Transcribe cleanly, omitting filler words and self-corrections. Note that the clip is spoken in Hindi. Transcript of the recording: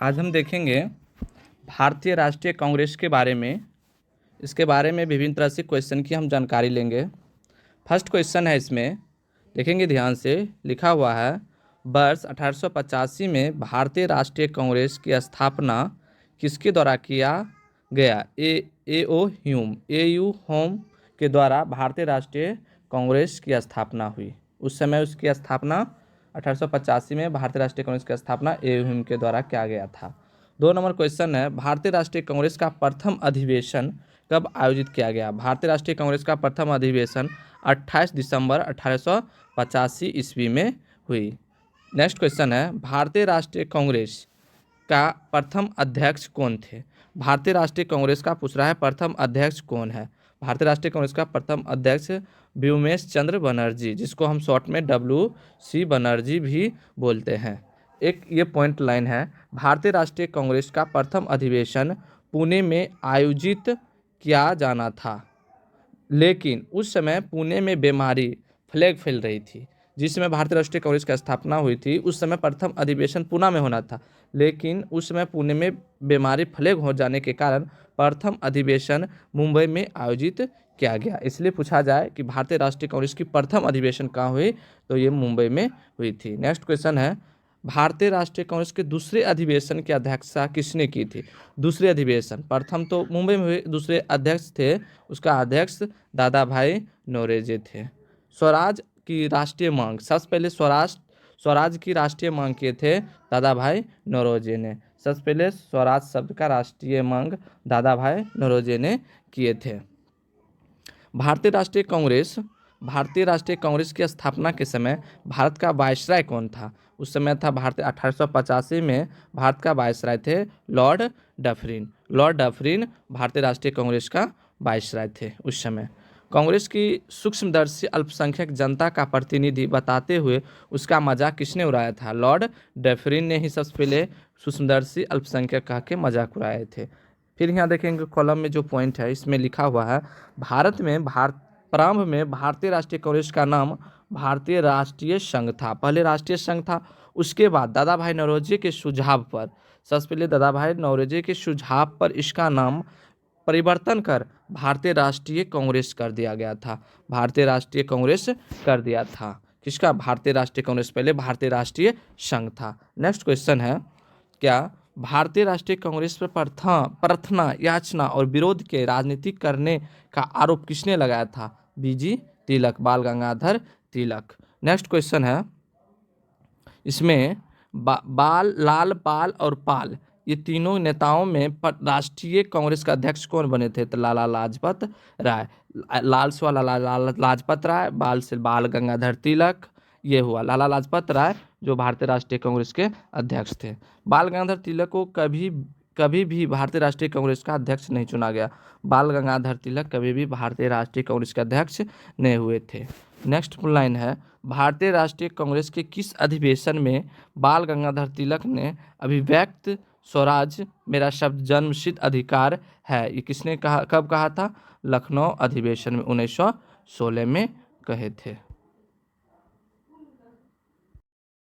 आज हम देखेंगे भारतीय राष्ट्रीय कांग्रेस के बारे में। इसके बारे में विभिन्न तरह से क्वेश्चन की हम जानकारी लेंगे। फर्स्ट क्वेश्चन है, इसमें देखेंगे ध्यान से। लिखा हुआ है, वर्ष 1885 में भारतीय राष्ट्रीय कांग्रेस की स्थापना किसके द्वारा किया गया? ए यू होम के द्वारा भारतीय राष्ट्रीय कांग्रेस की स्थापना हुई। उस समय उसकी स्थापना 1885 में भारतीय राष्ट्रीय कांग्रेस की स्थापना ए हुम के द्वारा किया गया था। 2 नंबर क्वेश्चन है, भारतीय राष्ट्रीय कांग्रेस का प्रथम अधिवेशन कब आयोजित किया गया? भारतीय राष्ट्रीय कांग्रेस का प्रथम अधिवेशन 28 दिसंबर 1885 ईस्वी में हुई। नेक्स्ट क्वेश्चन है, भारतीय राष्ट्रीय कांग्रेस का प्रथम अध्यक्ष कौन थे? भारतीय राष्ट्रीय कांग्रेस का पूछ रहा है, प्रथम अध्यक्ष कौन है? भारतीय राष्ट्रीय कांग्रेस का प्रथम अध्यक्ष व्योमेश चंद्र बनर्जी, जिसको हम शॉर्ट में WC बनर्जी भी बोलते हैं। एक ये पॉइंट लाइन है, भारतीय राष्ट्रीय कांग्रेस का प्रथम अधिवेशन पुणे में आयोजित किया जाना था, लेकिन उस समय पुणे में बीमारी प्लेग फैल रही थी। जिस समय भारतीय राष्ट्रीय कांग्रेस की स्थापना हुई थी उस समय प्रथम अधिवेशन पुणे में होना था, लेकिन उस समय पुणे में बीमारी प्लेग हो जाने के कारण प्रथम अधिवेशन मुंबई में आयोजित किया गया। इसलिए पूछा जाए कि भारतीय राष्ट्रीय कांग्रेस की प्रथम अधिवेशन कहाँ हुई, तो ये मुंबई में हुई थी। नेक्स्ट क्वेश्चन है, भारतीय राष्ट्रीय कांग्रेस के दूसरे अधिवेशन की अध्यक्षता किसने की थी? दूसरे अधिवेशन, प्रथम तो मुंबई में हुए, दूसरे अध्यक्ष थे, उसका अध्यक्ष दादा भाई नौरोजी थे। स्वराज की राष्ट्रीय मांग, सबसे पहले स्वराज की राष्ट्रीय मांग किए थे दादा भाई नौरोजी ने। सबसे पहले स्वराज शब्द का राष्ट्रीय मांग दादा भाई नौरोजी ने किए थे। भारतीय राष्ट्रीय कांग्रेस की स्थापना के समय भारत का वायसराय कौन था? उस समय था भारतीय 1885 में भारत का वायसराय थे लॉर्ड डफरिन। लॉर्ड डफरिन भारतीय राष्ट्रीय कांग्रेस का वायसराय थे उस समय। कांग्रेस की सूक्ष्मदर्शी अल्पसंख्यक जनता का प्रतिनिधि बताते हुए उसका मजाक किसने उड़ाया था? लॉर्ड डफरिन ने ही सबसे पहले सूक्ष्मदर्शी अल्पसंख्यक कह के मजाक उड़ाए थे। फिर यहाँ देखेंगे कॉलम में जो पॉइंट है, इसमें लिखा हुआ है, प्रारंभ में भारतीय राष्ट्रीय कांग्रेस का नाम भारतीय राष्ट्रीय संघ था। पहले राष्ट्रीय संघ था, उसके बाद दादा भाई नौरोजी के सुझाव पर, सबसे पहले दादा भाई नौरोजी के सुझाव पर इसका नाम परिवर्तन कर भारतीय राष्ट्रीय कांग्रेस कर दिया गया था। भारतीय राष्ट्रीय कांग्रेस कर दिया था। किसका? भारतीय राष्ट्रीय कांग्रेस, पहले भारतीय राष्ट्रीय संघ था। नेक्स्ट क्वेश्चन है, क्या भारतीय राष्ट्रीय कांग्रेस पर प्रार्थना, याचना और विरोध के राजनीतिक करने का आरोप किसने लगाया था? BG तिलक, बाल गंगाधर तिलक। नेक्स्ट क्वेश्चन है, इसमें लाल पाल और पाल, ये तीनों नेताओं में राष्ट्रीय कांग्रेस का अध्यक्ष कौन बने थे? तो लाला लाजपत राय। लाल से वाला लाला लाजपत राय, बाल से बाल गंगाधर तिलक, ये हुआ लाला लाजपत राय जो भारतीय राष्ट्रीय कांग्रेस के अध्यक्ष थे। बाल गंगाधर तिलक को कभी भी भारतीय राष्ट्रीय कांग्रेस का अध्यक्ष नहीं चुना गया। बाल गंगाधर तिलक कभी भी भारतीय राष्ट्रीय कांग्रेस के अध्यक्ष नहीं हुए थे। नेक्स्ट लाइन है, भारतीय राष्ट्रीय कांग्रेस के किस अधिवेशन में बाल गंगाधर तिलक ने अभिव्यक्त स्वराज मेरा शब्द जन्मसिद्ध अधिकार है, ये किसने कहा, कब कहा था? लखनऊ अधिवेशन में 1916 में कहे थे।